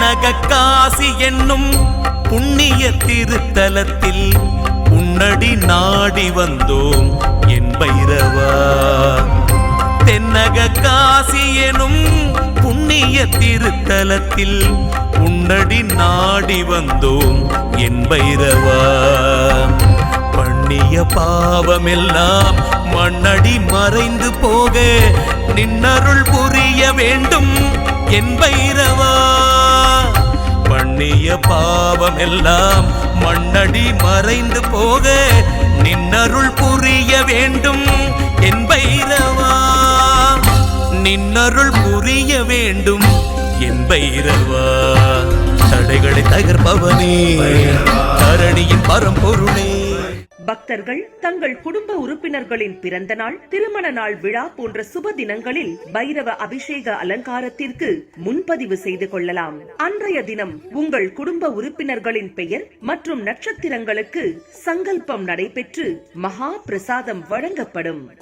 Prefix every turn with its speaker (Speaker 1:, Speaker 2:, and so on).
Speaker 1: தென்னக காசி என்னும் புண்ணிய திருத்தலத்தில் உன்னடி நாடி வந்தோம் என் பைரவா. தென்னக காசி எனும் புண்ணிய திருத்தலத்தில் உன்னடி நாடி வந்தோம் என் பைரவா. பண்ணிய பாவமெல்லாம் மண்ணடி மறைந்து போக நின்னருள் புரிய வேண்டும் என் பைரவா. பண்ணிய பாவமெல்லாம் மண்ணடி மறைந்து போக நின்னருள் புரிய வேண்டும் என் பைரவா. நின்னருள் புரிய வேண்டும் என் பைரவா. தடைகளை தகர்ப்பவனே, தரணியின் பரம்பொருளே.
Speaker 2: பக்தர்கள் தங்கள் குடும்ப உறுப்பினர்களின் பிறந்த நாள், திருமண நாள் விழா போன்ற சுப தினங்களில் பைரவ அபிஷேக அலங்காரத்திற்கு முன்பதிவு செய்து கொள்ளலாம். அன்றைய தினம் உங்கள் குடும்ப உறுப்பினர்களின் பெயர் மற்றும் நட்சத்திரங்களுக்கு சங்கல்பம் நடைபெற்று மகா பிரசாதம் வழங்கப்படும்.